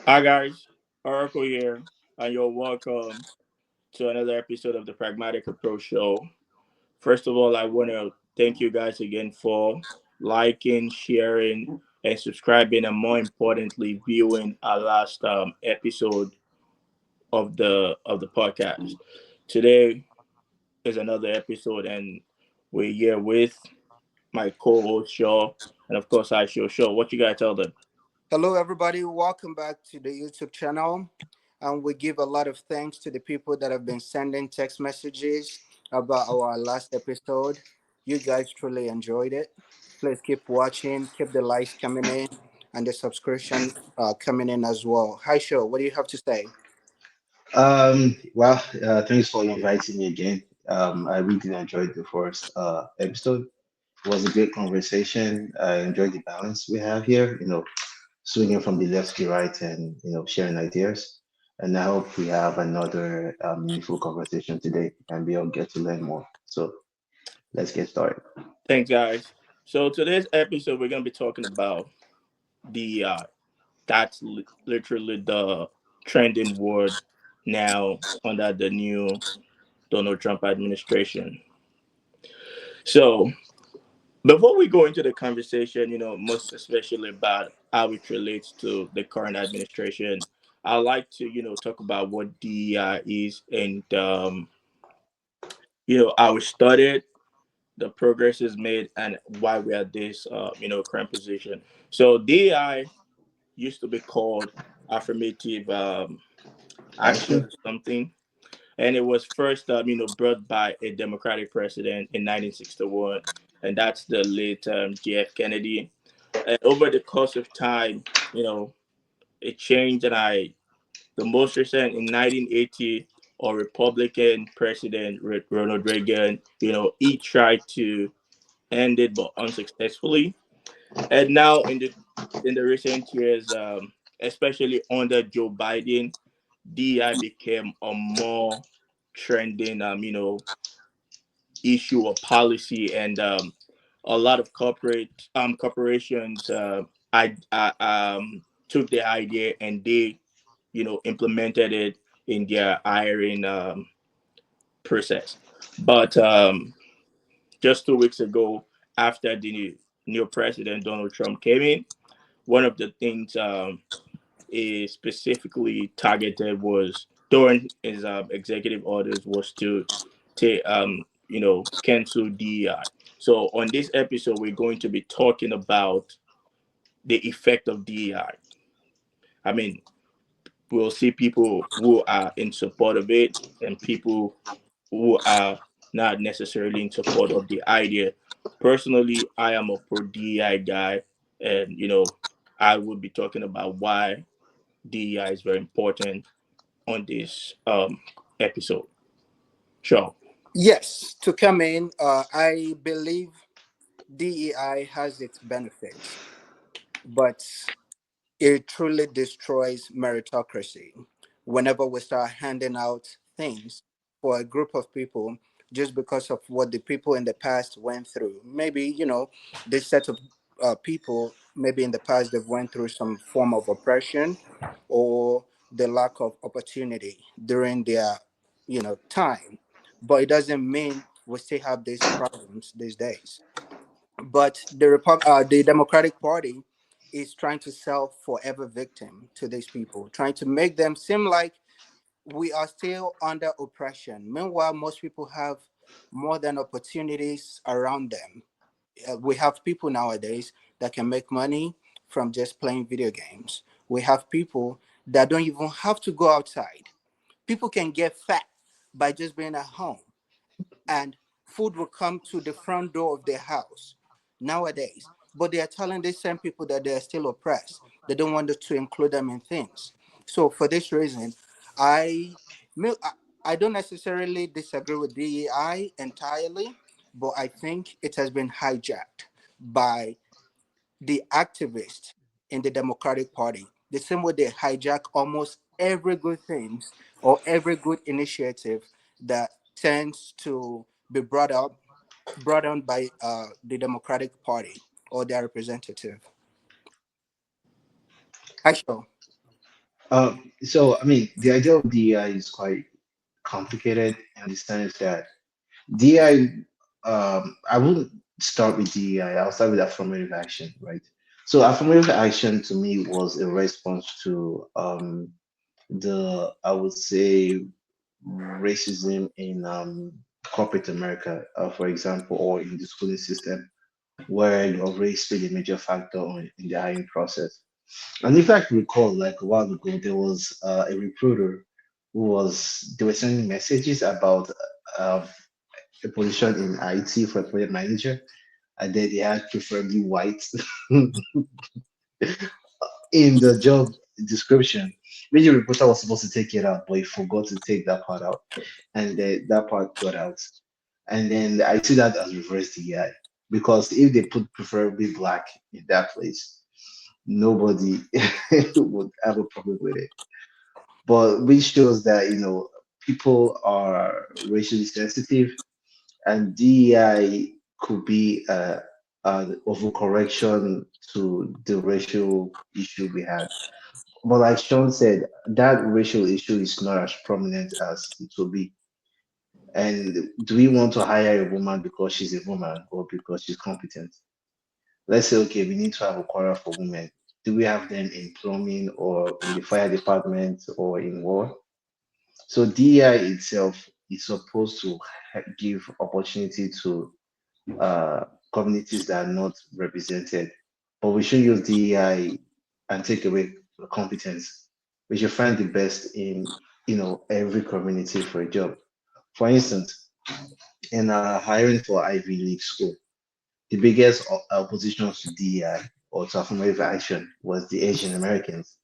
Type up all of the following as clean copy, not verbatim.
Hi guys, Oracle here, and you're welcome to another episode of the Pragmatic Approach Show. First of all, I want to thank you guys again for liking, sharing, and subscribing, and more importantly, viewing our last episode of the podcast. Today is another episode, and we're here with my co-host Shaw, and of course I Shaw. What you guys tell them? Hello, everybody. Welcome back to the YouTube channel. And we give a lot of thanks to the people that have been sending text messages about our last episode. You guys truly enjoyed it. Please keep watching, keep the likes coming in, and the subscription coming in as well. Hi, Show. What do you have to say? Thanks for inviting me again. I really enjoyed the first episode. It was a great conversation. I enjoyed the balance we have here, swinging from the left to the right and, sharing ideas. And I hope we have another meaningful conversation today and we all get to learn more. So let's get started. Thanks, guys. So today's episode, we're gonna be talking about DEI. That's literally the trending word now under the new Donald Trump administration. So before we go into the conversation, most especially about how it relates to the current administration, I like to, talk about what DEI is and, how it started, the progress is made, and why we're at this, current position. So DEI used to be called affirmative action Action. or something, and it was first brought by a Democratic president in 1961, and that's the late JF Kennedy. And over the course of time, it changed, and I the most recent in 1980, or Republican President Ronald Reagan, he tried to end it but unsuccessfully. And now in the recent years, especially under Joe Biden, DI became a more trending, issue or policy, and a lot of corporations took the idea and they, implemented it in their hiring process. But just 2 weeks ago, after the new president Donald Trump came in, one of the things is specifically targeted was during his executive orders was to take cancel DEI. So on this episode, we're going to be talking about the effect of DEI. I mean, we'll see people who are in support of it and people who are not necessarily in support of the idea. Personally, I am a pro DEI guy, and I will be talking about why DEI is very important on this episode. Sure. Yes, to come in, I believe DEI has its benefits, but it truly destroys meritocracy whenever we start handing out things for a group of people just because of what the people in the past went through. Maybe, this set of people, maybe in the past they've went through some form of oppression or the lack of opportunity during their, time. But it doesn't mean we still have these problems these days. But the Democratic Party is trying to sell forever victim to these people, trying to make them seem like we are still under oppression. Meanwhile, most people have more than opportunities around them. We have people nowadays that can make money from just playing video games. We have people that don't even have to go outside. People can get fat by just being at home, and food will come to the front door of their house nowadays. But they are telling these same people that they are still oppressed. They don't want to include them in things. So for this reason, I I I don't necessarily disagree with DEI entirely, but I think it has been hijacked by the activists in the Democratic Party. The same way they hijack almost every good things or every good initiative that tends to be brought on by the Democratic Party or their representative. Hi, show. So I mean, the idea of DEI is quite complicated in the sense that DEI, I wouldn't start with DEI. I'll start with affirmative action, right? So affirmative action to me was a response to the, I would say, racism in corporate America, for example, or in the schooling system, where your race played a major factor in the hiring process. And if I can recall, like a while ago, there was a recruiter who was, they were sending messages about uh, a position in IT for a project manager, and then they had preferably white in the job description. Which the reporter was supposed to take it out, but he forgot to take that part out, and that part got out. And then I see that as reverse DEI, because if they put preferably black in that place, nobody would have a problem with it. But which shows that people are racially sensitive, and DEI could be an overcorrection to the racial issue we had. But like Sean said, that racial issue is not as prominent as it will be. And do we want to hire a woman because she's a woman or because she's competent? Let's say, okay, we need to have a quota for women. Do we have them in plumbing or in the fire department or in war? So DEI itself is supposed to give opportunity to uh, communities that are not represented. But we should use DEI and take away competence. We should find the best in every community for a job. For instance, in hiring for Ivy League school, the biggest opposition to DEI or to affirmative action was the Asian Americans.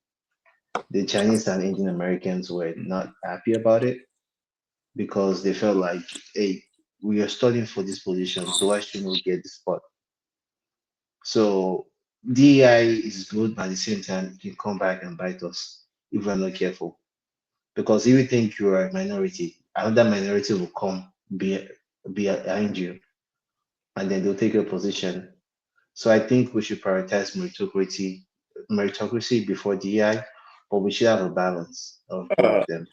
The Chinese and Indian Americans were not happy about it because they felt like, hey, we are studying for this position, so why shouldn't we get the spot? So DEI is good, but at the same time, it can come back and bite us if we're not careful. Because if you think you are a minority, another minority will come be behind you, and then they'll take your position. So I think we should prioritize meritocracy before DEI, but we should have a balance of both Uh, of them.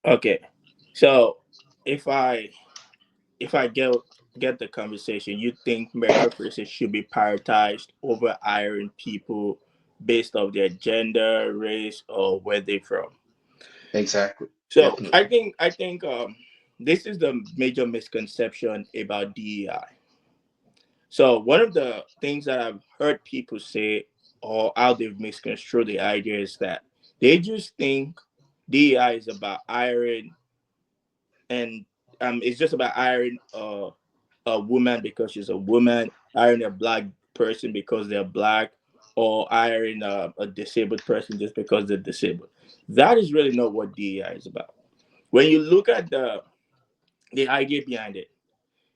okay. So if I if I get the conversation, you think meritocracy should be prioritized over hiring people based off their gender, race, or where they from. Exactly, So definitely. I think this is the major misconception about DEI. So one of the things that I've heard people say or how they've misconstrued the idea is that they just think DEI is about hiring and it's just about hiring a woman because she's a woman, hiring a black person because they're black, or hiring a disabled person just because they're disabled. That is really not what DEI is about. When you look at the idea behind it,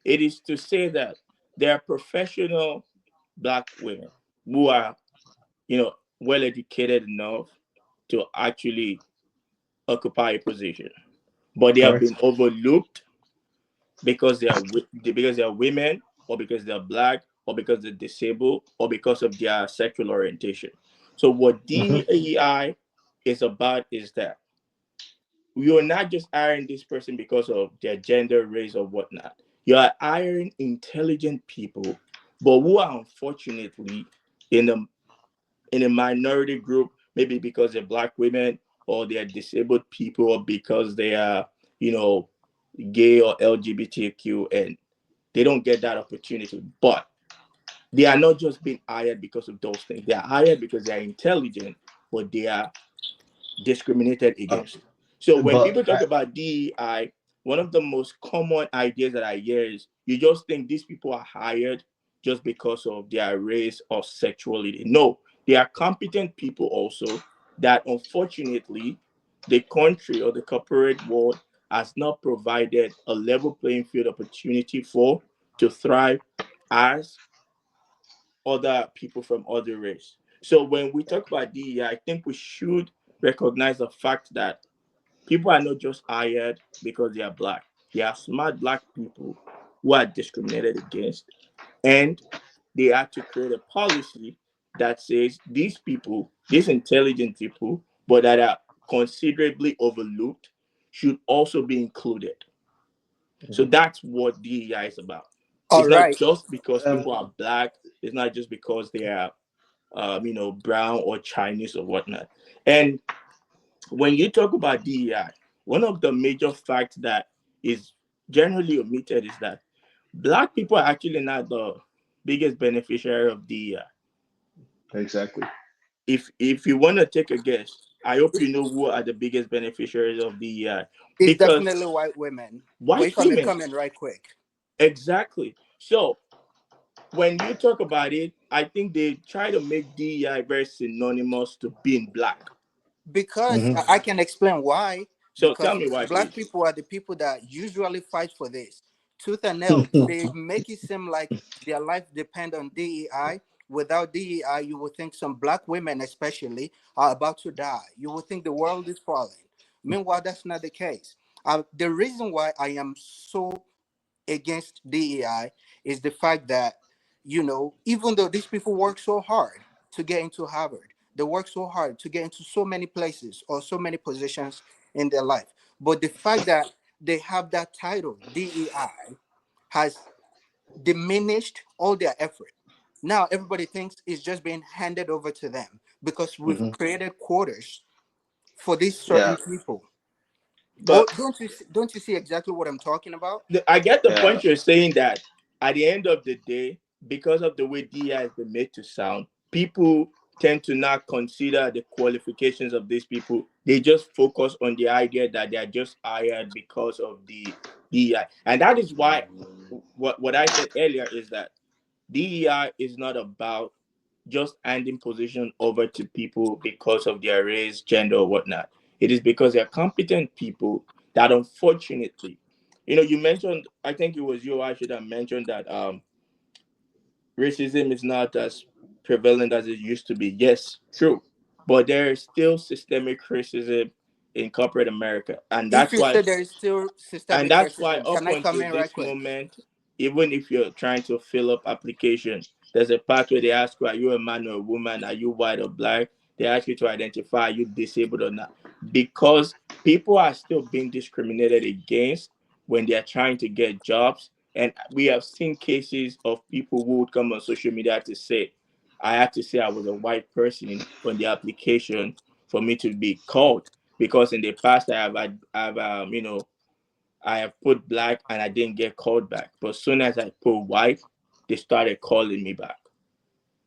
it is to say that there are professional black women who are, well educated enough to actually occupy a position, but they have Correct. been overlooked because because they are women, or because they are black, or because they're disabled, or because of their sexual orientation. So what Hmm. DEI is about is that you are not just hiring this person because of their gender, race, or whatnot. You are hiring intelligent people, but who are unfortunately in a minority group, maybe because they're black women, or they're disabled people, or because they are, you know, gay or LGBTQ, and they don't get that opportunity. But they are not just being hired because of those things. They are hired because they are intelligent, but they are discriminated Uh, against. So when but people talk about DEI, one of the most common ideas that I hear is you just think these people are hired just because of their race or sexuality. No, they are competent people also that unfortunately the country or the corporate world has not provided a level playing field opportunity for to thrive as other people from other race. So when we talk about DEI, I think we should recognize the fact that people are not just hired because they are black. They are smart black people who are discriminated against, and they had to create a policy that says these people, these intelligent people, but that are considerably overlooked should also be included. So Mhm. that's what DEI is about. All It's not right. just because Um, people are black. It's not just because they are, brown or Chinese or whatnot. And when you talk about DEI, one of the major facts that is generally omitted is that black people are actually not the biggest beneficiary of DEI. exactly. If you want to take a guess, I hope you know who are the biggest beneficiaries of DEI. It's Because definitely white women. But white if I may women, come in right quick, exactly. So when you talk about it, I think they try to make DEI very synonymous to being black. because Hmm. I can explain why. So tell Because me why, black please. people are the people that usually fight for this tooth and nail. They make it seem like their life depend on DEI. Without DEI, you would think some black women, especially, are about to die. You would think the world is falling. Meanwhile, that's not the case. The reason why I am so against DEI is the fact that, even though these people work so hard to get into Harvard, they work so hard to get into so many places or so many positions in their life. But the fact that they have that title, DEI, has diminished all their effort. Now everybody thinks it's just being handed over to them because we've Hmm. created quotas for these certain Yeah, people. Oh, But don't you see exactly what I'm talking about? I get the yeah. point you're saying that at the end of the day, because of the way DI has been made to sound, people tend to not consider the qualifications of these people. They just focus on the idea that they are just hired because of the DEI. And that is why what I said earlier is that DEI is not about just handing position over to people because of their race, gender, or whatnot. It is because they're competent people that unfortunately, you mentioned, I think it was you, I should have mentioned that racism is not as prevalent as it used to be. Yes, true. But there is still systemic racism in corporate America. And If that's you why say there is still and systemic that's why racism, up can I come until in right this quick? moment, even if you're trying to fill up application, there's a part where they ask you, are you a man or a woman? Are you white or black? They ask you to identify, are you disabled or not? Because people are still being discriminated against when they're trying to get jobs. And we have seen cases of people who would come on social media to say, I had to say I was a white person on the application for me to be called. Because in the past, I've I have put black and I didn't get called back. But as soon as I put white, they started calling me back.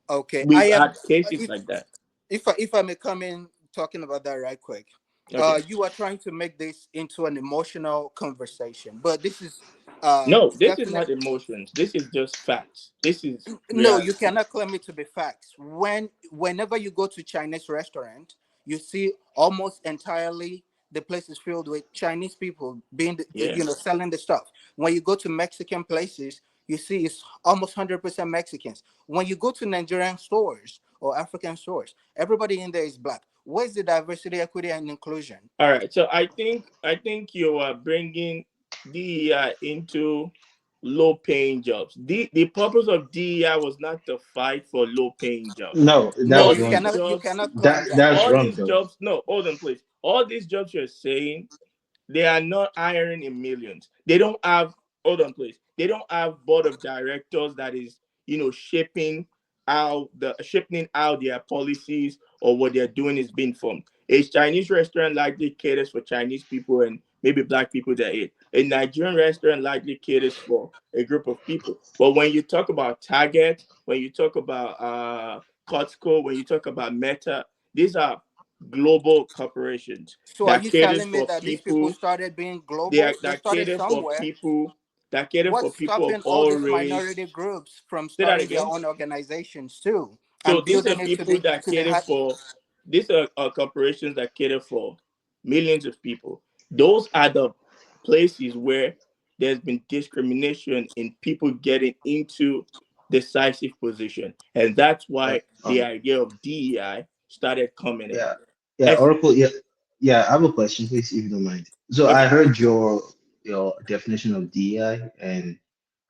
Okay, I We've am. had cases If like that. if I may come in talking about that right quick, Okay. you are trying to make this into an emotional conversation, but this is No, this is definite. not emotions. This is just facts. This is No, you reality. cannot claim it to be facts. Whenever you go to Chinese restaurant, you see almost entirely the place is filled with Chinese people being, Yeah. selling the stuff. When you go to Mexican places, you see it's almost 100% Mexicans. When you go to Nigerian stores or African stores, everybody in there is black. Where's the diversity, equity, and inclusion? All right. So I think you are bringing DEI into low paying jobs. The purpose of DEI was not to fight for low paying jobs. No, No, All that's these wrong though. you jobs, cannot claim That that. that's all wrong these though. jobs, no, hold on, please. All these jobs you're saying, they are not hiring in millions. They don't have, hold on, please. They don't have board of directors that is, shaping out their policies or what they're doing is being formed. A Chinese restaurant likely caters for Chinese people and maybe black people that eat. A Nigerian restaurant likely caters for a group of people. But when you talk about Target, when you talk about Costco, when you talk about Meta, these are global corporations So are that you caters telling me for that these people people. started being They global? are They that started cater for somewhere. people that cater for What's people of stopping all all these race. minority groups from Say that starting their again. own organizations too So and these are building it to people the that to the cater high? for. These are corporations that cater for millions of people. Those are the places where there's been discrimination in people getting into decisive position, and that's Uh, why the um, idea of DEI started coming in. yeah, yeah, Ex- Oracle. Yeah, yeah. I have a question, please, if you don't mind. So I okay. heard your definition of DEI and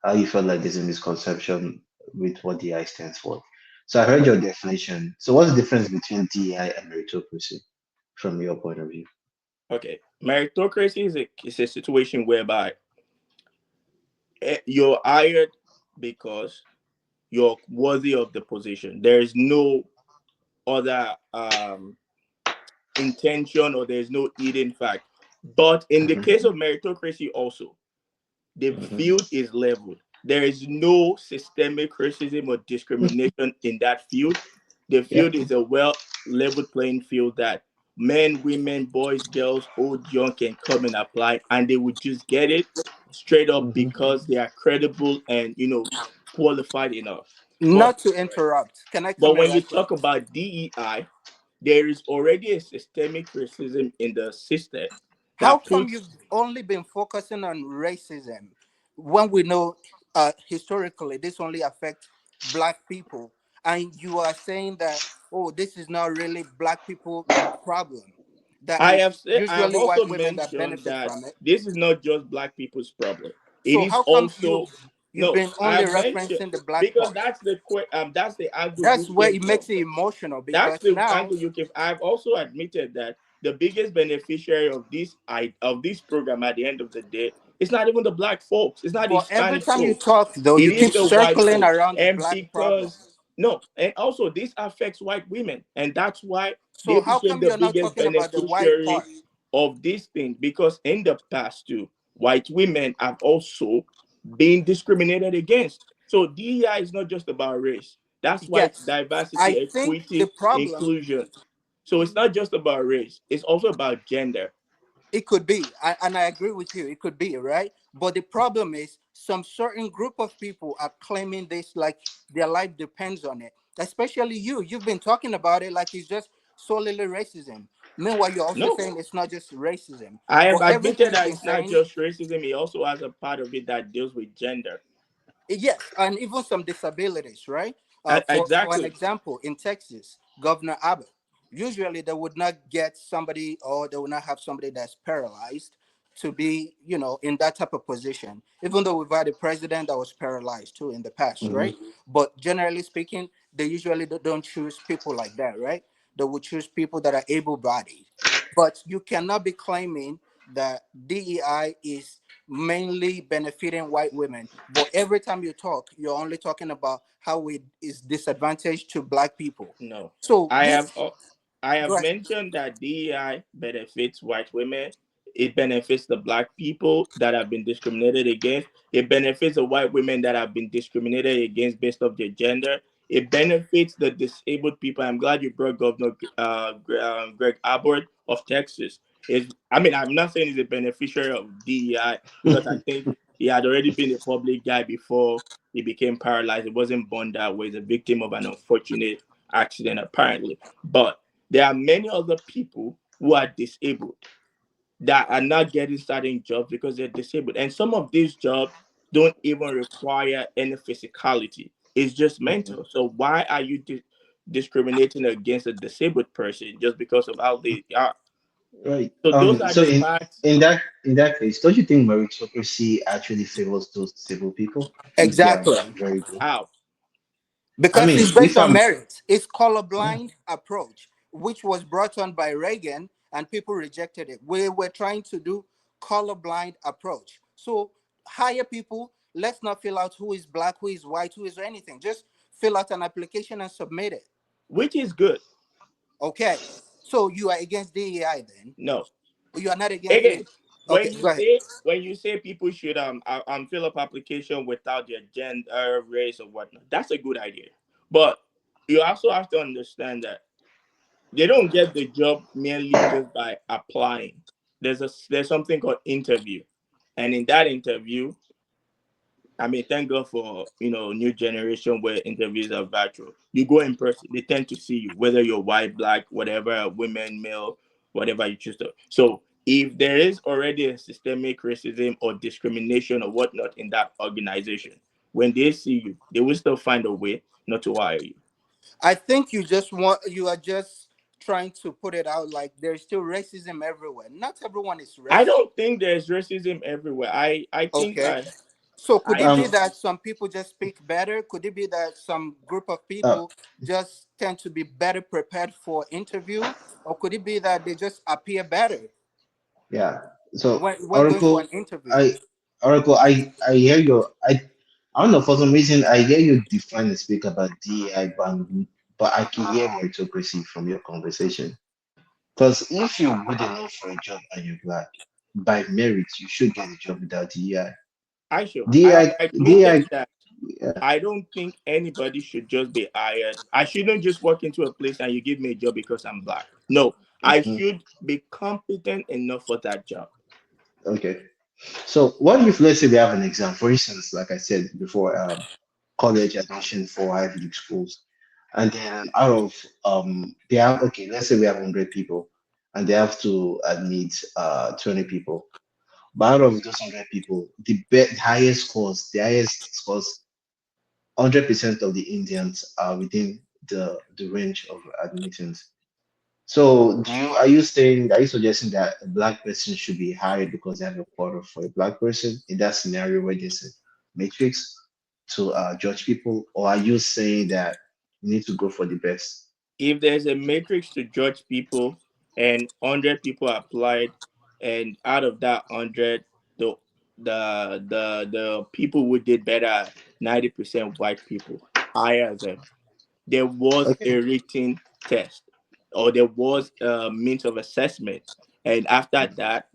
how you felt like there's a misconception with what DEI stands for. So I heard your definition. So what's the difference between DEI and meritocracy? from your point of view? Okay, meritocracy is a situation whereby you're hired because you're worthy of the position. There is no other intention, or there's no hidden fact. But in the case Hmm. of meritocracy, also, the Hmm. field is leveled. There is no systemic racism or discrimination in that field. The Yeah. field is a well leveled playing field that men, women, boys, girls, old, young can come and apply, and they would just get it straight up Hmm. because they are credible and qualified enough. But Not to interrupt, can I but come in when you right quick? talk about DEI, there is already a systemic racism in the system How that come puts. you've only been focusing on racism when we know historically this only affects black people, and you are saying that, oh, this is not really black people problem, that is I have usually also white women that mentioned benefit that from it? this is not just black people's problem. It So is how come also. you've No, been I only have mentioned, referencing the black because part? that's the angle you That's where came it from. makes it emotional, That's because the now, angle you came. I've also admitted that the biggest beneficiary of this program at the end of the day, it's not even the black folks. It's not the but every Hispanic time you folks. talk though, It you is keep the white circling folks. around the And black problem. because no, and also this affects white women, and that's why they So how became come the you're not biggest talking about the white beneficiary part? of this thing. Because in the past too, white women have also been discriminated against. So DEI is not just about race. That's why it's Yes, I diversity, think the equity, problem, inclusion. So it's not just about race, it's also about gender. it could be, and I agree with you, it could be, right? But the problem is some certain group of people are claiming this like their life depends on it. Especially you. You've been talking about it like it's just solely racism. Meanwhile, you're also No, saying it's not just racism. I have But everything admitted you've that been it's not saying, just racism, it also has a part of it that deals with gender. yes, and even some disabilities, right? For an Exactly. example, in Texas, Governor Abbott, usually they would not get somebody, or they would not have somebody that's paralyzed to be, in that type of position. Even though we've had a president that was paralyzed too in the past, Hmm. right? But generally speaking, they usually don't choose people like that, right? They would choose people that are able-bodied. But you cannot be claiming that DEI is mainly benefiting white women. But every time you talk, you're only talking about how it is disadvantage to black people. No, So I have this, I go have ahead. mentioned that DEI benefits white women. It benefits the black people that have been discriminated against. It benefits the white women that have been discriminated against based off their gender. It benefits the disabled people. I'm glad you brought Governor Greg Abbott of Texas. I mean, I'm not saying he's a beneficiary of DEI, because I think he had already been a public guy before he became paralyzed. He wasn't born that way. He's a victim of an unfortunate accident, apparently. But there are many other people who are disabled that are not getting starting jobs because they're disabled. And some of these jobs don't even require any physicality, it's just mental. So why are you discriminating against a disabled person just because of how they are? Right. So those are So the in facts. in that case, don't you think meritocracy actually favors those disabled people if they are Exactly. very good? How? I Because mean, it's based if on I'm merit. It's yeah, colorblind approach, which was brought on by Reagan, and people rejected it. We were trying to do colorblind approach. So hire people. Let's not fill out who is black, who is white, who is anything. Just fill out an application and submit it. Which is good. Okay. So you are against DEI then? No. You are not against it. Again, Okay, go ahead. when you say people should fill up application without their gender, race, or whatnot, that's a good idea. But you also have to understand that they don't get the job merely just by applying. There's something called interview, and in that interview, I mean, thank God for new generation where interviews are virtual. You go in person, they tend to see you, whether you're white, black, whatever, women, male, whatever you choose to. So if there is already a systemic racism or discrimination or whatnot in that organization, when they see you, they will still find a way not to hire you. I think you are just trying to put it out like there's still racism everywhere. Not everyone is I racist. don't think there's racism everywhere. I think Okay. that So could I it be Um, that some people just speak better? Could it be that some group of uh, people just tend to be better prepared for interview, or could it be that they just appear better yeah. So when going for an Oracle, interview? I Oracle, I hear your I don't know for some reason I hear you define and speak about DEI, but I can hear meritocracy from your conversation. Because if you're good enough for a job and you're black, by merit you should get a job without DEI. sure. DEI, I admitted DEI, that yeah. I don't think anybody should just be hired. I shouldn't just walk into a place and you give me a job because I'm black. No, I Mhm. should be competent enough for that job. Okay. So what if let's say we have an exam, for instance, like I said before, college admission for Ivy League schools, and then out of they have okay, let's say we have 100 people, and they have to admit 20 people. But out of those 100 people, the highest scores, 100% of the Indians are within the range of admittance. So, are you suggesting that a black person should be hired because they have a quota for a black person in that scenario where there's a matrix to judge people, or are you saying that you need to go for the best? If there's a matrix to judge people and 100 people applied, and out of that 100, the the people who did better, 90% white people, hire them. There was a Okay, written test, or there was a means of assessment, and after that,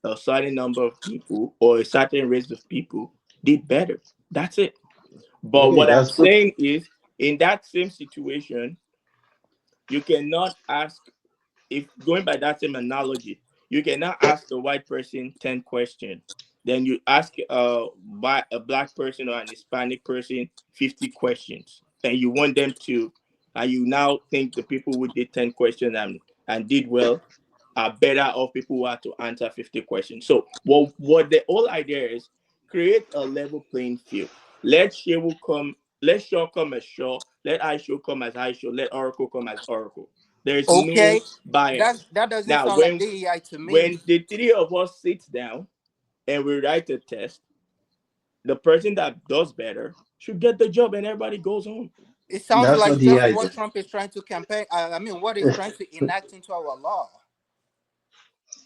a certain number of people or a certain race of people did better. That's it. But okay, what I'm that's good. saying is, in that same situation, you cannot ask, if going by that same analogy, you cannot ask a white person 10 questions. Then you ask a black person or an Hispanic person 50 questions. And you want them to, and you now think the people who did 10 questions and did well are better off people who had to answer 50 questions. So what the whole idea is, create a level playing field. Let Shaw come as Shaw, let iShow come as iShow, let Oracle come as Oracle. There's no Okay, bias. that doesn't Now sound like DEI to me. when the three of us sits down and we write a test, the person that does better should get the job and everybody goes home. It sounds That's like not the just what idea. Trump is trying to campaign. I mean, what he's trying to enact into our law.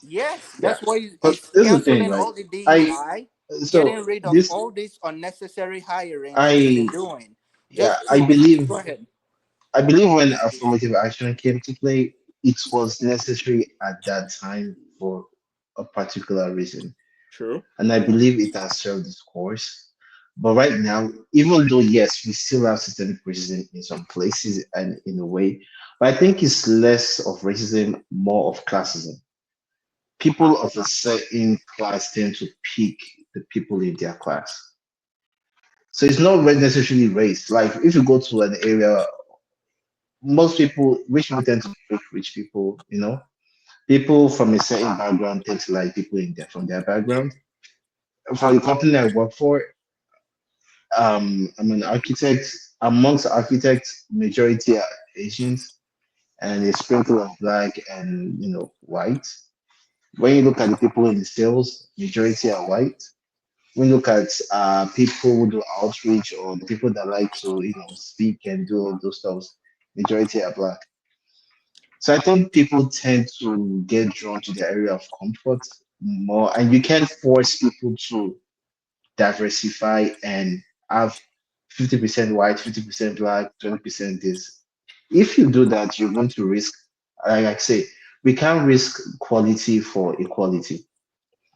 Yes, Yeah, that's why but he's this is the thing, canceling right? all the I DEI, getting so rid of this all this unnecessary hiring that they've been I doing. yeah Just to go ahead. I believe when affirmative action came to play, it was necessary at that time for a particular reason. True. And I believe it has served its course. But right now, even though, yes, we still have systemic racism in some places and in a way, but I think it's less of racism, more of classism. People of a certain class tend to pick the people in their class. So it's not necessarily race. Like if you go to an area, rich people tend to pick rich people, people from a certain background tend to like people from their background. For the company I work for, I'm an architect. Amongst architects, majority are Asians, and a sprinkle of black and white. When you look at the people in the sales, majority are white. When you look at people who do outreach or the people that like to speak and do all those stuff, majority are black. So I think people tend to get drawn to the area of comfort more, and you can't force people to diversify and have 50% white, 50% black, 20% this. If you do that, you're going to risk, like I say, we can't risk quality for equality.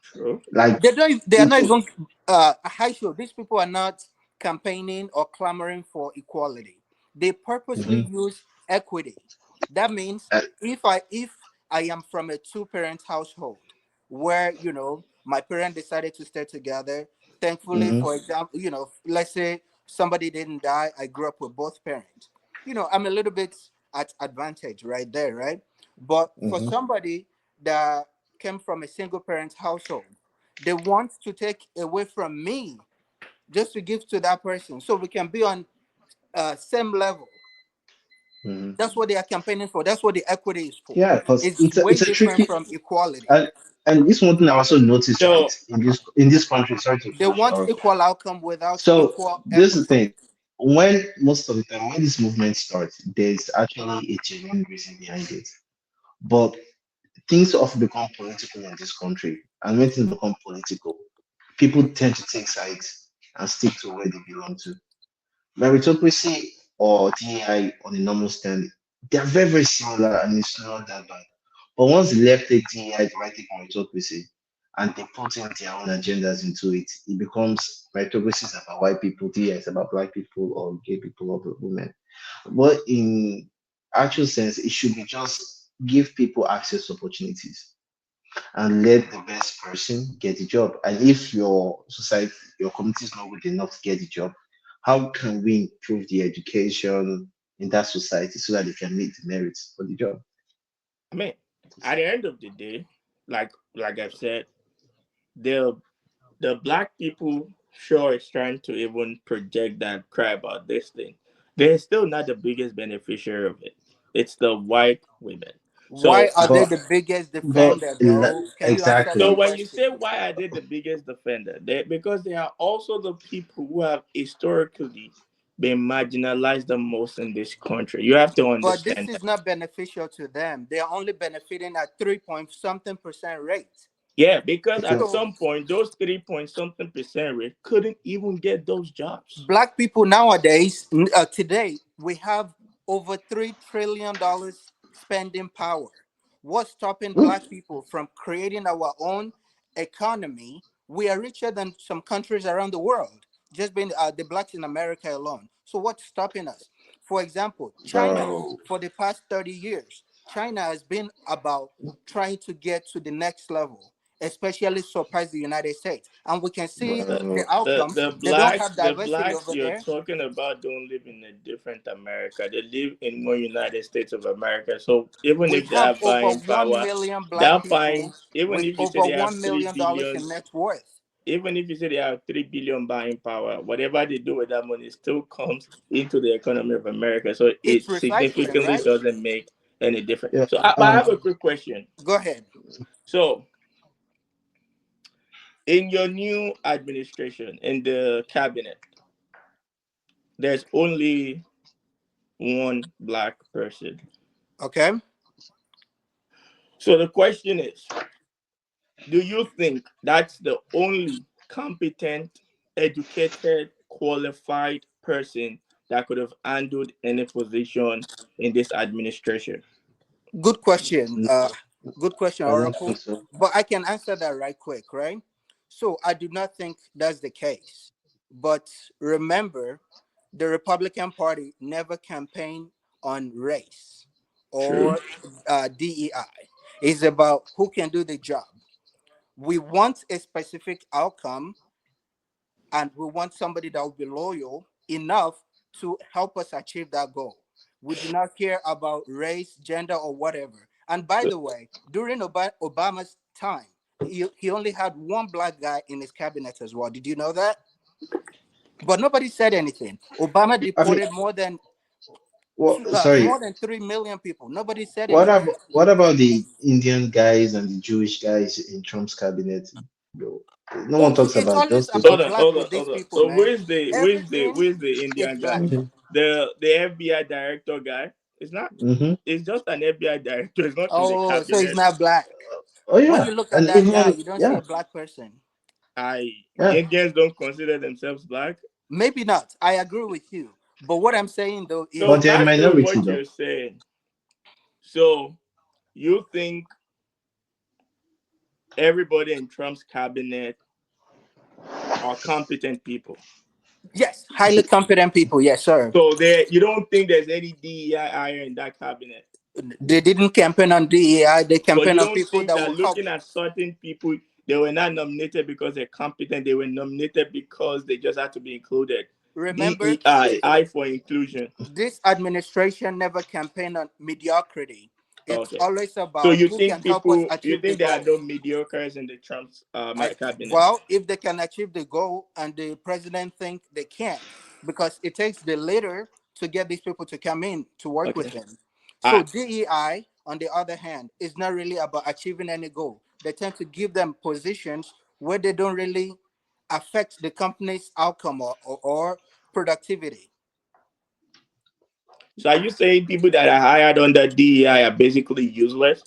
True. Like, They are if, not even high show. These people are not campaigning or clamoring for equality. They purposely Mhm, use equity. That means uh, if I am from a two-parent household where my parent decided to stay together, thankfully, mhm, for example, let's say somebody didn't die, I grew up with both parents. I'm a little bit at advantage right there, right? But for mhm. somebody that came from a single parent household, they want to take away from me just to give to that person so we can be on same level. Mhm. That's what they are campaigning for. That's what the equity is for. Yeah, because It's way it's a different tricky, from and equality. And this one thing I also noticed, right, So in this country. Sorry to They finish, want Oracle. equal outcome without So equal this is the effort. thing. When most of the time when this movement starts, there's actually a genuine reason behind it. But things often become political in this country, and when things become political, people tend to take sides and stick to where they belong to. Meritocracy or DEI on a normal stand, they are very, very similar and it's not that bad. But once the left take DEI, the right take meritocracy, and they put in their own agendas into it, it becomes meritocracy is about white people, DEI is about black people or gay people or women. But in actual sense, it should be just give people access to opportunities and let the best person get the job. And if your society, your community is not good enough to get the job, how can we improve the education in that society so that they can meet the merits for the job? I mean, at the end of the day, like I've said, the the black people sure is trying to even project that cry about this thing. They're still not the biggest beneficiary of it. It's the white women. Why So are they But the biggest but defender though? Can you answer so that exactly. when you question? say why are they the biggest defender, because they are also the people who have historically been marginalized the most in this country. You have to But this understand is that. not beneficial to them. They are only benefiting at 3 point something percent rate. Yeah, because Okay. at So some point those 3 point something percent rate couldn't even get those jobs. black people nowadays, today, we have over $3 trillion spending power. What's stopping Mm, black people from creating our own economy? We are richer than some countries around the world, just being the blacks in America alone. So what's stopping us? For example, China, bro. for the past 30 years, China has been about trying to get to the next level, especially surpass the United States. And we can see the Bro. outcomes. The They don't blacks have the diversity blacks over you're there. talking about don't live in a different America. They live in one United States of America. So even We if they have have over buying 1 power, million black that people fine. Even with if you say over they have $1 three million billion, in net worth. even if you say they have 3 billion buying power, whatever they do with that money still comes into the economy of America. So It's it recycling, significantly right? doesn't make any difference. Yeah. So but I have a quick question. Go ahead. So in your new administration in the cabinet, there's only one black person. Okay. So the question is, do you think that's the only competent, educated, qualified person that could have handled any position in this administration? Good question. No, Good question, I don't think Oracle. so. But I can answer that right quick, right? So I do not think that's the case. But remember, the Republican Party never campaigned on race True. or DEI. It's about who can do the job. We want a specific outcome, and we want somebody that will be loyal enough to help us achieve that goal. We do not care about race, gender, or whatever. And by So, the way, during Obama's time, he only had one black guy in his cabinet as well. Did you know that? But nobody said anything. Obama I mean, deported sorry. more than 3 million people. Nobody said What anything. about what about the Indian guys and the Jewish guys in Trump's cabinet? Bro, no one Oh, talks it's about always those hold about people. on, black hold with on, these hold on. people, So man. who Everything is the is Indian guy? black. Mm-hmm. The FBI director guy? It's not. Mm-hmm. It's just an FBI director. It's not in the Oh, so he's cabinet. not black. Oh When yeah, you look at and that guy, even you don't see yeah, a black person. I yeah. Indians don't consider themselves black. Maybe not. I agree with you. But what I'm saying though So But is, they're a back to minority what though. you're saying. So you think everybody in Trump's cabinet are competent people? yes, highly competent people. Yes, sir. So there, you don't think there's any DEI hire in that cabinet? They didn't campaign on DEI. They So campaign you on don't people think that that will help. looking at certain people, they were not nominated because they're competent. They were nominated because they just had to be included. Remember, DEI, I for inclusion. this administration never campaigned on mediocrity. It's Okay. always So about you who can think help us people, you achieve the think there are goal. no mediocres in the Trump's I cabinet? Well, if they can achieve the goal and the president think they can, because it takes the leader to get these people to come in to work with Okay. him. So I DEI on the other hand, is not really about achieving any goal. They tend to give them positions where they don't really affect the company's outcome or productivity. So are you saying people that are hired under DEI are basically useless?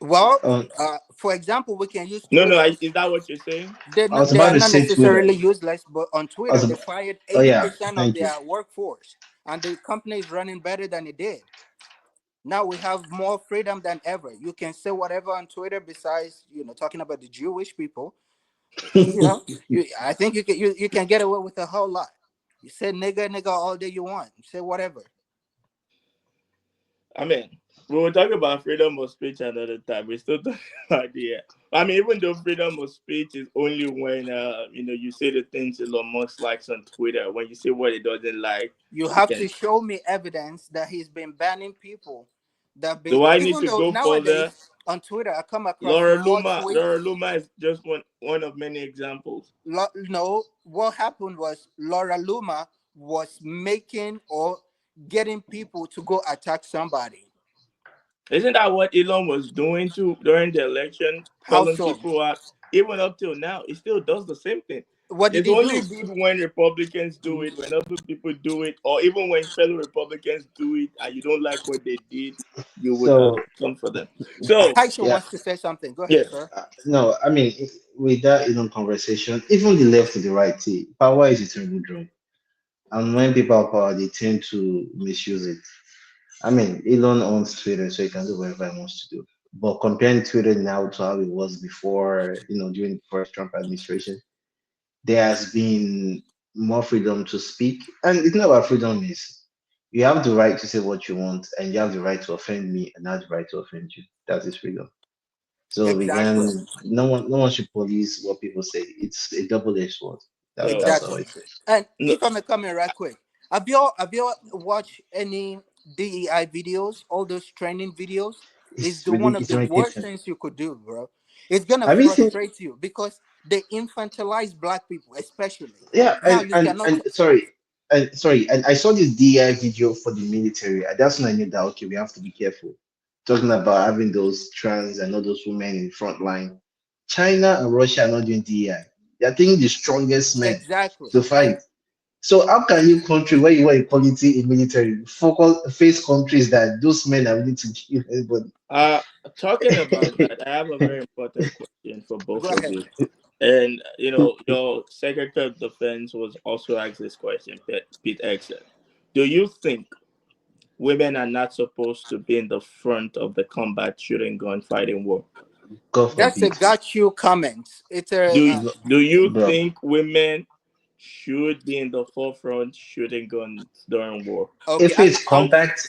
Well, Um, for example, we can use No, no. Twitter. Is that what you're saying? I was They about are to not say Twitter. necessarily useless, but on I was Twitter, they about, fired oh yeah, 80% of thank you. their workforce, and the company is running better than it did. Now we have more freedom than ever. You can say whatever on Twitter besides, talking about the Jewish people. I think you can get away with a whole lot. You say nigga all day you want. You say whatever. I mean, we were talking about freedom of speech another time. We're still talking about the. I mean, even though freedom of speech is only when you say the things Elon Musk likes on Twitter. When you say what he doesn't like, You you have to can. show me evidence that he's been banning people that been Do I need even to though go further? nowadays on Twitter I come across Laura more Luma. Laura tweets. Luma is just one of many examples. No, what happened was Laura Luma was making or getting people to go attack somebody. Isn't that what Elon was doing to during the election, How calling so? people out? Even up till now, he still does the same thing. What did It's he only do? good when Republicans do it, when other people do it, or even when fellow Republicans do it, and you don't like what they did, you would So come for them. So, Aisha yeah, wants to say something. Go ahead, yeah, sir. no, I mean, with that conversation, even the left to the right, power is a terrible drug, and when people have power, they tend to misuse it. I mean, Elon owns Twitter, so he can do whatever he wants to do. But comparing Twitter now to how it was before, during the first Trump administration, there has been more freedom to speak. And it's not about freedom is you have the right to say what you want, and you have the right to offend me, and I have the right to offend you. That is freedom. So we Exactly. can no one should police what people say. It's a double-edged sword. That's how Exactly. I say. And no, if I may come in right quick, have you all watched any DEI videos? All those training videos is one of It's the worst irritating. things you could do, bro. It's gonna Have you seen? frustrate you because they infantilize black people, especially. Yeah, Now you cannot. and I saw this DI video for the military. And that's when I knew that okay, we have to be careful. Talking about having those trans and all those women in the front line. China and Russia are not doing DI. They're taking the strongest men Exactly. to And fight. So how can you country where you want equality in military focus face countries that those men are willing to kill everybody? uh, talking about that, I have a very important question for go both of ahead. you. And your Secretary of Defense was also asked this question, Pete Exet. Do you think women are not supposed to be in the front of the combat shooting gunfighting war? God That's a forbid. got you comment. It's a Do you Bro. think women should be in the forefront shooting guns during war? okay. If it's compact,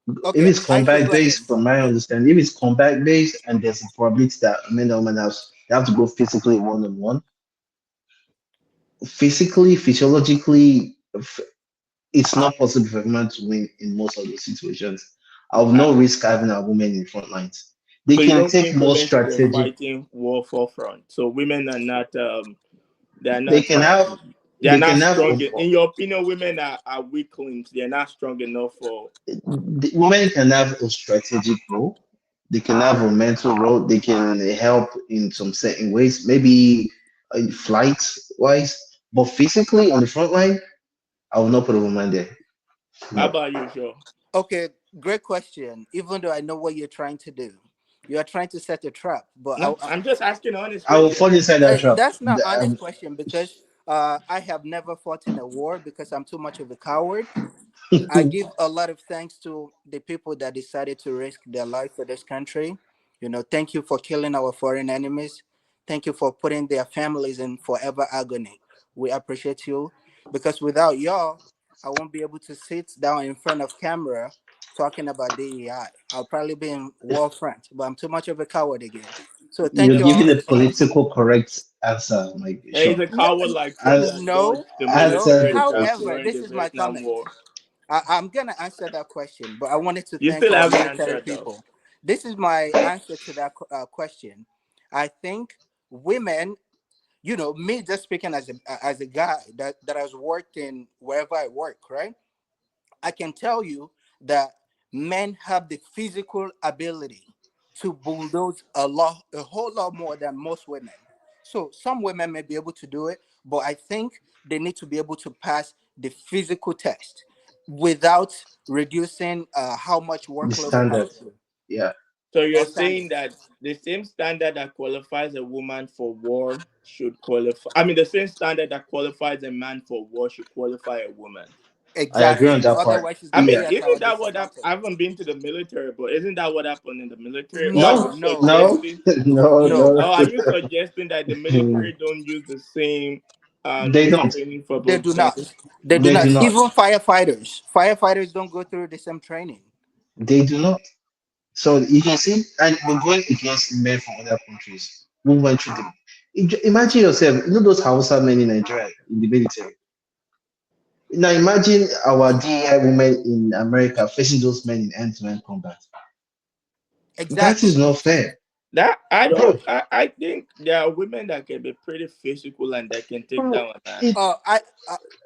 if Okay. it's Aisha, combat go ahead. based, from my understanding, if it's combat based and there's a probability that men and women have to go physically one on one, physically, physiologically, it's not possible for a man to win in most of those situations. I would Uh, not risk having a woman in front lines. They so you can don't take think more women should be strategic. fighting war forefront? So women are not they're They not can have they're they not can have strong. In your opinion, women are weaklings. They're not strong enough for. the women can have a strategic role. They can have a mental role. They can help in some certain ways, maybe flight wise, but physically on the front line, I will not put a woman there. How No, about you, Joe? Okay, great question. Even though I know what you're trying to do, you are trying to set a trap. But No, I'm just asking an honest I will question. fall inside that trap. that's not honest question because I have never fought in a war because I'm too much of a coward. I give a lot of thanks to the people that decided to risk their life for this country. Thank you for killing our foreign enemies. Thank you for putting their families in forever agony. We appreciate you because without y'all, I won't be able to sit down in front of camera talking about DEI. I'll probably be in war front, but I'm too much of a coward again. So thank You're you giving all. a political correct answer, like Hey, he's sure. a No, coward like Trump An- that dodged no, the no. Answer military the stuff question. However, during this the is my Vietnam comment. War. I'm gonna answer that question, but I wanted to You thank still our haven't military answered though. people. This is my answer to that question. I think women, me just speaking as a guy that has worked in wherever I work, right? I can tell you that men have the physical ability to bulldoze a whole lot more than most women. So some women may be able to do it, but I think they need to be able to pass the physical test without reducing how much The workload they have standard. to do Yeah. So you're or saying standards. that the same standard that qualifies a woman for war should qualify. I mean, the same standard that qualifies a man for war should qualify a woman. I agree on Exactly. that part. Otherwise, it's I going to mean, be Yeah. at our isn't that what disadvantage. I haven't been to the military, but isn't that what happened in the military? Or are No, you No, no, no, suggesting? no, no. Or are you no. suggesting that the military don't use the same They don't. training for They both do genders? not. They do They do not. not. Even firefighters don't go through the same training. They do not. So you can see, and we're going against men from other countries who went through them. Imagine yourself, you know those Hausa men in Nigeria in the military. Now imagine our DEI women in America facing those men in hand-to-hand combat. That is Exactly. not fair, That I don't. bro. I think there are women that can be pretty physical and that can take Bro, down a man. it, I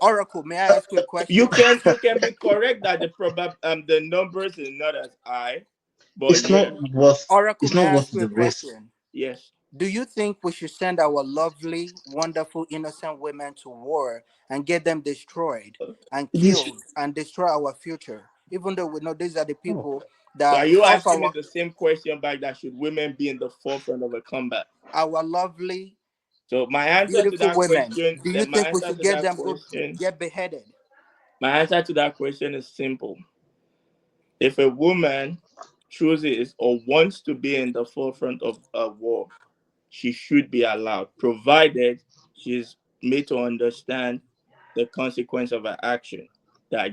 Oracle, may I ask you a You question? can be correct that the numbers is not as high, but it's not yeah, worth. Oracle, It's may not I worth ask you a the risk. question? yes. Do you think we should send our lovely, wonderful, innocent women to war and get them destroyed and This. killed and destroy our future? Even though we know these are the Oh, people So are that you half asking me the same question back that should women be in the forefront of a combat? our lovely, So my answer to beautiful that women. question, Do you then my think we answer should to get that them go question, get beheaded? my answer to that question is simple. If a woman chooses or wants to be in the forefront of a war, she should be allowed, provided she's made to understand the consequence of her action. That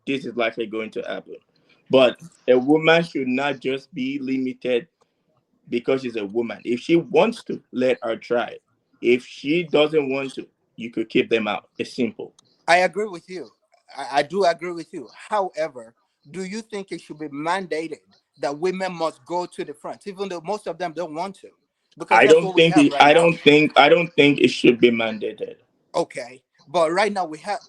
this is likely going to happen. But a woman should not just be limited because she's a woman. If she wants to, let her try. If she doesn't want to, you could keep them out. It's simple. I agree with you. I do agree with you. However, do you think it should be mandated that women must go to the front, even though most of them don't want to? Because I that's don't what we think have it, right now. I don't think it should be mandated. Okay. But right now we have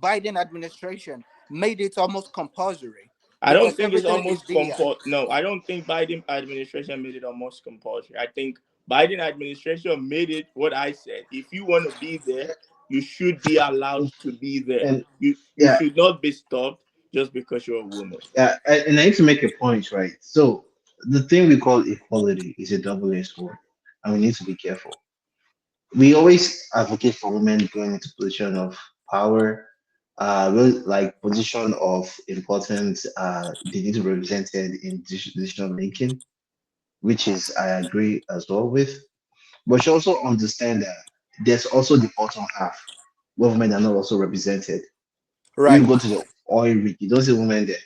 Biden administration made it almost compulsory I don't because think it's everything is almost DEI. no, I don't think Biden administration made it almost compulsory. I think Biden administration made it what I said. If you want to be there, you should be allowed to be there. and You yeah, should not be stopped just because you're a woman. yeah, and I need to make a point, right? So the thing we call equality is a double-edged sword, and we need to be careful. We always advocate for women going into position of power, really like position of importance. They need to be represented in decision making, which is I agree as well with. But you also understand that there's also the bottom half where women are not also represented. You Right. go to the oil rig, you don't see women there.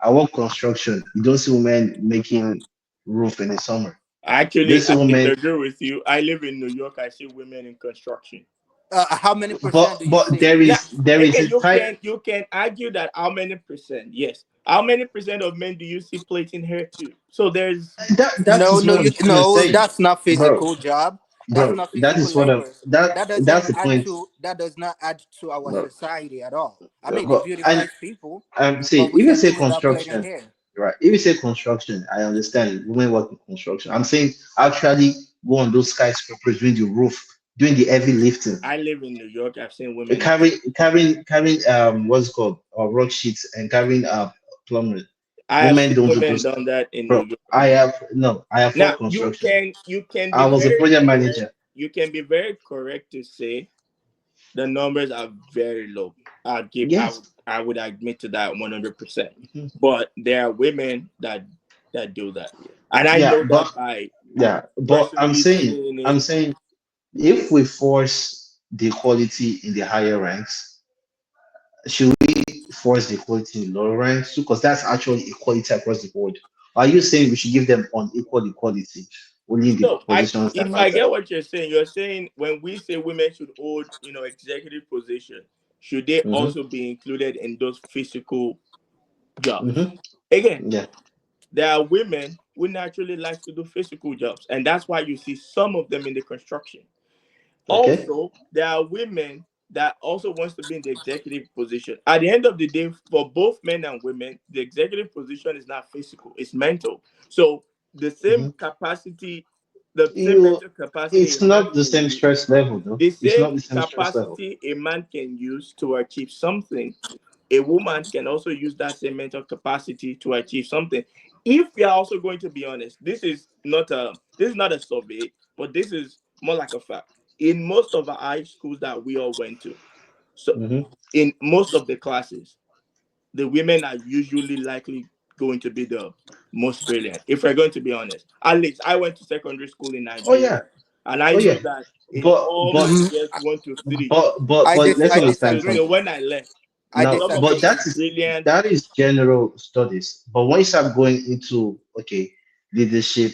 I work construction, you don't see women making roof in the summer. You don't Actually, see I women, disagree with you. I live in New York. I see women in construction. How many but percent do you but see? there Now, is again, a type you can argue that how many percent? Yes, how many percent of men do you see plating hair too? So there's that No, is no, what I'm you trying to no. say, That's not bro. physical job. That's not That physical is what I'm labors. that That that's doesn't the add point, to. That does not add to our bro. society at all. I mean, it But and beautifies people, see, but if we you can say do without plaiting construction, hair. right? If you say construction, I understand women work in construction. I'm saying actually go on those skyscrapers doing the roof, doing the heavy lifting, I live in New York. I've seen women. carrying what's it called rock sheets and carrying plumbers. I have Women seen don't do women those, done that in New bro. York. I have no, I have Now worked construction. you can be I was a very project correct. manager. You can be very correct to say the numbers are very low. Yes. I would admit to that 100%. Mhm. But there are women that do that, and I Yeah, know but that by yeah, but personally seeing it. I'm saying, if we force the equality in the higher ranks, should we force the equality in the lower ranks too? Because that's actually equality across the board. Are you saying we should give them unequal equality only in the So I positions that if I matter? get what you're saying when we say women should hold, executive position, should they Mm-hmm. also be included in those physical jobs? Mm-hmm. Again, Yeah. there are women who naturally likes to do physical jobs, and that's why you see some of them in the construction. Okay. Also, there are women that also wants to be in the executive position. At the end of the day, for both men and women, the executive position is not physical, it's mental. So the same Mhm. capacity, the same You, mental capacity it's a man not the can same use, stress level, though. the It's same not the same stress level. capacity a man can use to achieve something, a woman can also use that same mental capacity to achieve something. If we are also going to be honest, this is not a survey, but this is more like a fact. In most of the high schools that we all went to, so Hmm. in most of the classes, the women are usually likely going to be the most brilliant. If we're going to be honest, at least I went to secondary school in Oh yeah, Nigeria, and I oh know yeah. that in But all my but Mhm. years 1 to 3, let's I so understand so, disagree. so something. when I left, I Now, some of but the disagree. most brilliant. that is general studies. But when you start going into okay, leadership,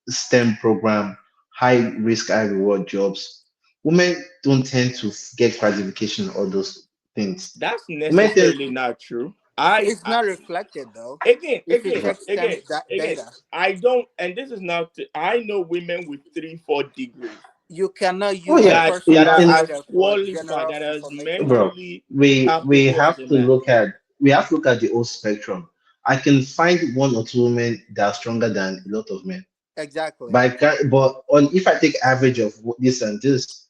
STEM program, high risk, high reward jobs, women don't tend to get gratification or those things. That's Women tend necessarily not true. It's I not reflected though. again, If you again, check again, STEM again. data, I don't, and this is not. I know women with 3, 4 degrees you cannot oh use a yeah, personal that are in as data for qualified, general that are as information. bro, mentally we capable as have a to man. look at the whole spectrum. I can find one or two women that are stronger than a lot of men. Exactly. But but on if I take average of this and this,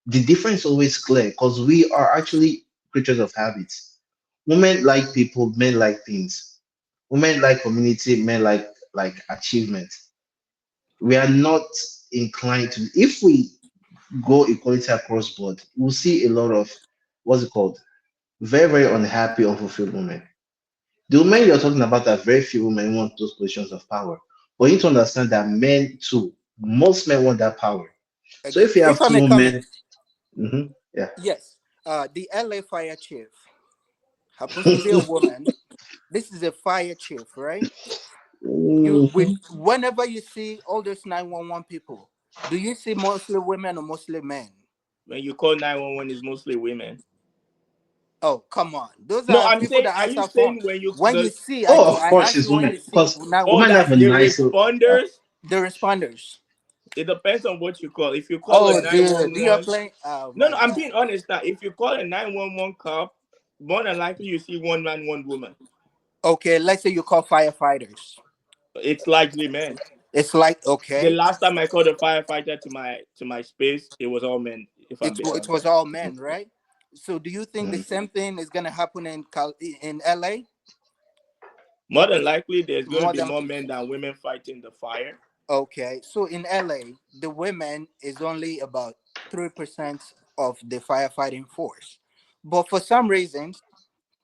the difference is always clear because we are actually creatures of habits. Women like people, men like things. Women like community, men like achievement. We are not inclined to. If we go equality across board, we'll see a lot of what's it called? Very very unhappy, unfulfilled women. The women you're talking about are very few women who want those positions of power. But you need to understand that men too, most men want that power. So if you If have I two may come in, women, mhm, yeah. yes, the LA fire chief happens to be a woman. This is a fire chief, right? You with Mhm. whenever you see all those 911 people, do you see mostly women or mostly men? When you call 911, is mostly women. Oh, come on. Those No, are I'm people saying, that are you answer phone. saying when you When you the see, Oh, of I course, ask it's you when women you see because oh, 911. women that have a the nice. Yeah. responders? The responders. It depends on what you call. If you call a Oh, do you 911, play? Oh no, my no, I'm God. being honest now. If you call a 911 cop, more than likely you see one man, one woman. Okay, let's say you call firefighters. It's likely men. It's like The okay, last time I called a firefighter to my space, it was all men. If I'm being it was honest, all men, right? So do you think the Mhm. same thing is gonna happen in in LA? more than likely there's going to More be than more men than women fighting the fire. okay. So in LA, the women is only about 3% of the firefighting force, but for some reasons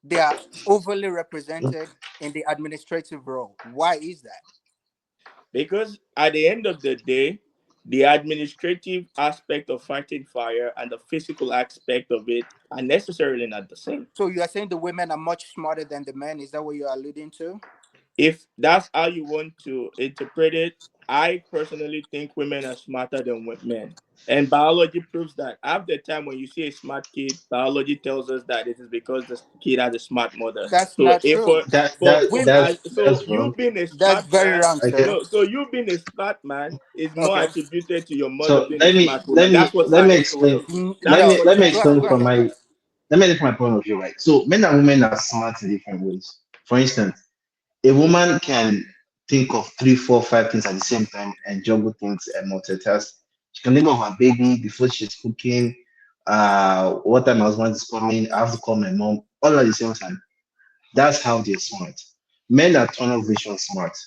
they are overly represented in the administrative role. Why is that? Because at the end of the day, the administrative aspect of fighting fire and the physical aspect of it are necessarily not the same. So you are saying the women are much smarter than the men? Is that what you are alluding to? If that's how you want to interpret it, I personally think women are smarter than men. And biology proves that. Half the time when you see a smart kid, biology tells us that it is because the kid has a smart mother. That's So not if true. Women, so That's you wrong. being a that's smart very man, wrong, Okay. sir. no, so you being a smart man is more Okay. attributed to your mother So being a smart woman. let That's me what let me science told explain. us. That's what Let me science explain Go told from us. ahead. my let me make my point of view, right? So men and women are smart in different ways. For instance, a woman can think of three, four, five things at the same time and juggle things and multitask. She can think of her baby before she's cooking. What time my husband is coming, I have to call my mom, all at the same time. That's how they're smart. Men are tunnel vision smart.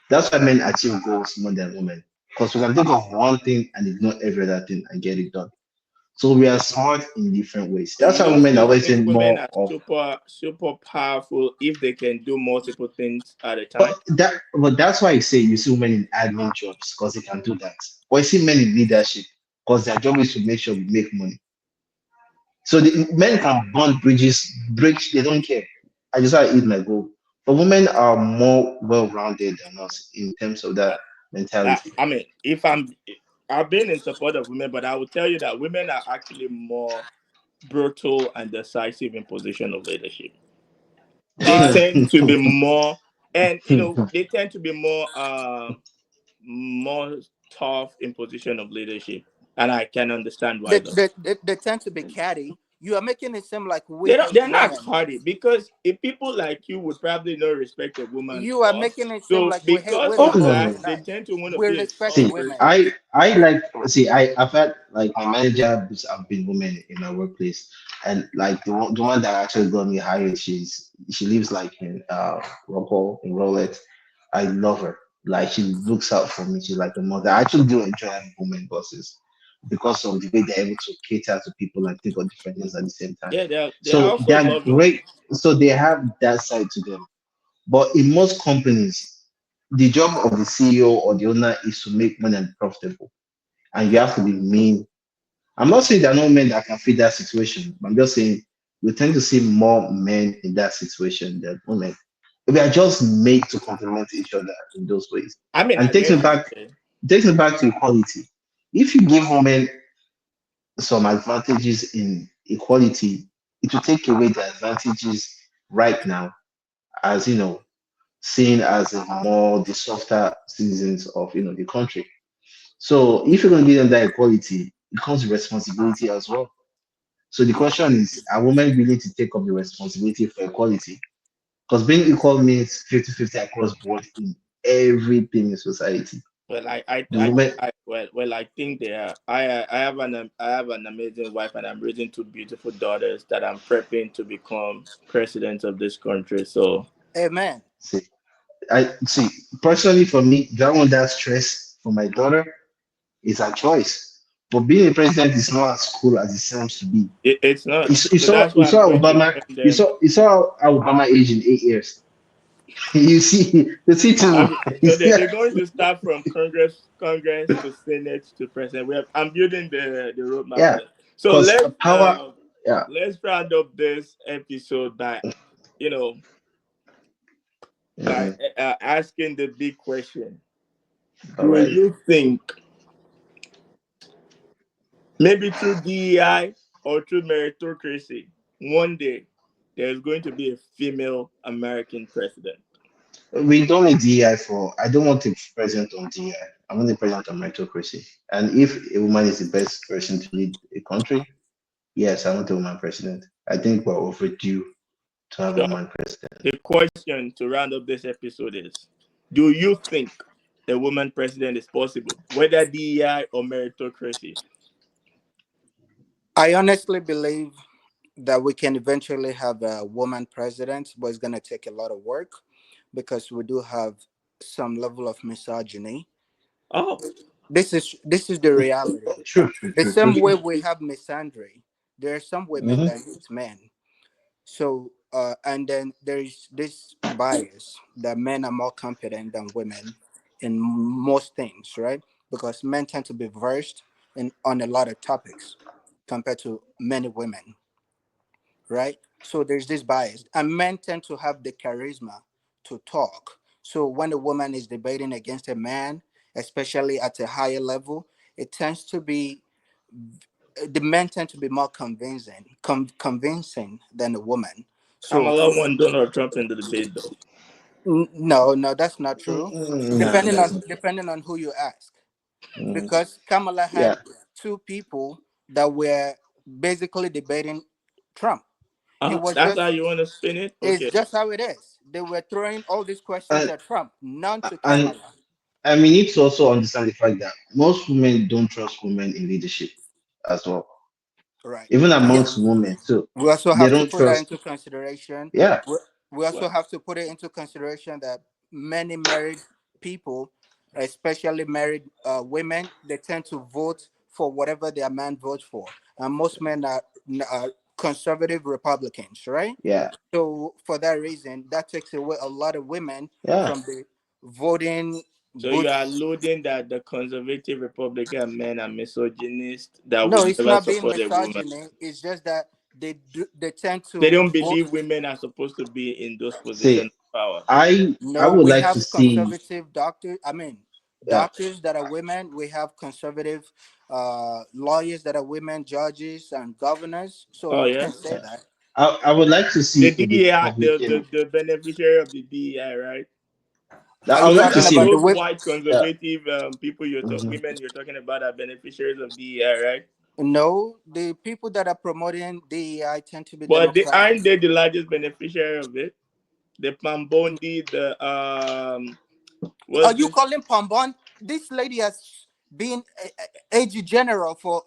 That's why men achieve goals more than women. Because we can think of one thing and ignore every other thing and get it done. So we are smart in different ways. So That's you why don't women are still always think saying women more are of. super powerful if they can do multiple things at a But time? that's why I say you see women in admin jobs because they can do that. But you see men in leadership because their job is to make sure we make money. So the men can burn bridges, bridge, they don't care. I just want to eat my goal. But women are more well-rounded than us in terms of that mentality. I mean, if I've been in support of women, but I will tell you that women are actually more brutal and decisive in position of leadership. They Uh, tend to be more, and they tend to be more tough in position of leadership, and I can understand why though. they tend to be catty, You are making it seem like we They don't. hate They're not women. hardy because if people like you would probably not respect a woman You are more. making it seem So like we hate because Oh women, of but no, we're no. that, they not. tend to want to We be a respect soft See, women. person. I like see I've had like my manager have been women in my workplace, and like the one that actually got me hired, she lives like in Rockwell in Rollet. I love her. Like she looks out for me. She's like a mother. I actually do enjoy having women bosses because of the way they're able to cater to people and think of different things at the same time. Yeah, they're So also they're loving. great. So they have that side to them. But in most companies, the job of the CEO or the owner is to make money and profitable. And you have to be mean. I'm not saying there are no men that can fit that situation. But I'm just saying we tend to see more men in that situation than women. We are just made to complement each other in those ways. I mean, And I get you. Yeah. takes me back to equality. If you give women some advantages in equality, it will take away the advantages right now, as seen as a more the softer citizens of the country. So if you're going to give them that equality, it comes with responsibility as well. So the question is, are women willing to take up the responsibility for equality? Because being equal means 50-50 across board in everything in society. Well, The women, I think they are. I have an amazing wife, and I'm raising two beautiful daughters that I'm prepping to become president of this country. So Amen. see, I see personally for me, that one that stress for my daughter is a choice. But being a president is not as cool as it seems to be. it's not. You So that's why I'm going to train them. You saw Obama age in 8 years. You see too. You So see, they're going to start from Congress to Senate to President. I'm building the roadmap for yeah, them. So because power. Yeah. let's round up this episode by you know by Mhm. asking the big question: All Do right. you think maybe through DEI or through meritocracy one day there's going to be a female American president? We don't need DEI for. I don't want a president on DEI. I want a president on meritocracy. And if a woman is the best person to lead a country, yes, I want a woman president. I think we're overdue to have a So woman president. the question to round up this episode is: Do you think a woman president is possible, whether DEI or meritocracy? I honestly believe that we can eventually have a woman president, but it's going to take a lot of work because we do have some level of misogyny. Oh, This is the reality. True, true, The true, true, same way true. we have misandry, there are some women Hmm. that hate men. So and then there is this bias that men are more competent than women in most things, right? Because men tend to be versed in on a lot of topics compared to many women, right? So there's this bias, and men tend to have the charisma to talk. So when a woman is debating against a man, especially at a higher level, it tends to be the men tend to be more convincing than a woman. So Kamala won Donald Trump in the debate, though. no, no, that's not true. Nah, Depending that's on not true. depending on who you ask, Mm, because Kamala yeah, had two people that were basically debating Trump. It was That's how just you want to spin it? It's Okay. just how it is. They were throwing all these questions and at Trump, none to and Kamala. and we need to also understand the fact that most women don't trust women in leadership as well. Right. Even Yeah. amongst women too, We also they have to don't put that trust. into consideration. Yeah, We, we also Well, have to put it into consideration that many married people, especially married women, they tend to vote for whatever their man votes for. And most men are conservative Republicans, right? yeah, So for that reason, that takes away a lot of women yeah. from the voting so you booth. are alluding that the conservative Republican men are misogynist that No, would it's never not being support a woman. misogyny. It's just that they tend They to don't vote. believe women are supposed to be in those See, positions of power. I No, would we like to have see. conservative doctors. I mean, Yeah, doctors that are women. We have conservative lawyers that are women, judges and governors. So Oh we yeah. can say yeah. that. I would like to The see a DEI, Republican. the beneficiary of the DEI, right? Are I you would like to talking Those see. about the those women? white Yeah. conservative people Mhm. women you're talking about are beneficiaries of DEI, right? No, the people that are promoting DEI tend to be But they aren't Democrats. they the largest beneficiary of it? The Pambondi, the Are what's you this calling Pombon? This lady has been AG general for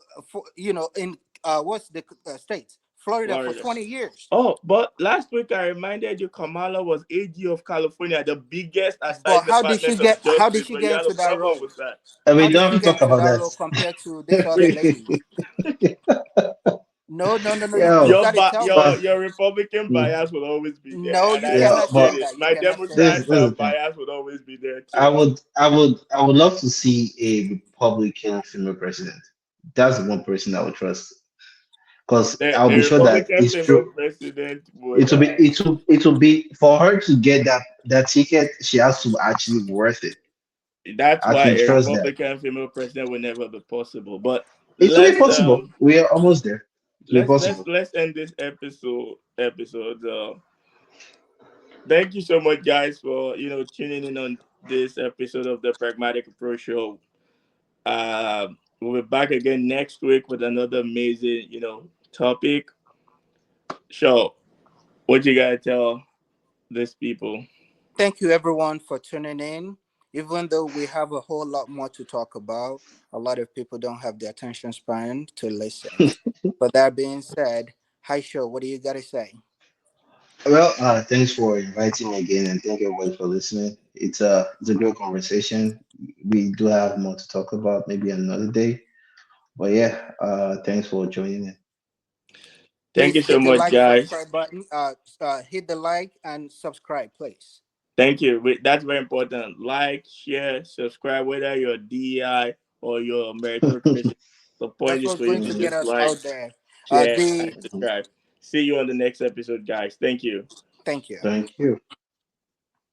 in what's the state, Florida, for Florida? 20 years. Oh, but last week I reminded you Kamala was AG of California, the biggest But assigned how did she Department of get? How did Justice, she but you get had a into that problem role? with that. And we How did don't she have to get talk into about that that. role compared to this other lady? No, no, no, no. You Yo, got to tell me. but Your Republican mm, bias will always be there, No, and you I yeah, cannot appreciate say but it. that. You My cannot say this Democrat that. this is the thing. bias would always be there too. I would love to see a Republican female president. That's the one person I would trust because I'll A be sure that Republican it's female true. president would It will be for her to get that ticket. She has to actually worth it. that's I why can a trust that. Republican female president will never be possible. But It will be let's possible. We are almost there. It will be possible. let's end this episode. Thank you so much, guys, for tuning in on this episode of the Pragmatic Approach Show. We'll be back again next week with another amazing topic. So, what you gotta tell these people? Thank you, everyone, for tuning in. Even though we have a whole lot more to talk about, a lot of people don't have the attention span to listen. But that being said, hi, show. What do you got to say? Well, thanks for inviting me again, and thank everybody for listening. It's a great conversation. We do have more to talk about, maybe another day. But yeah, thanks for joining in. Thank Please you so hit the much, like, guys. subscribe button. Hit the like and subscribe, please. Thank you. That's very important. Like, share, subscribe, whether you're DEI or you're meritocracy. The point That's is what's for you going to to Mhm. get just us like, out there. share, and The subscribe. See you on the next episode, guys. Thank you. Thank you. Thank you.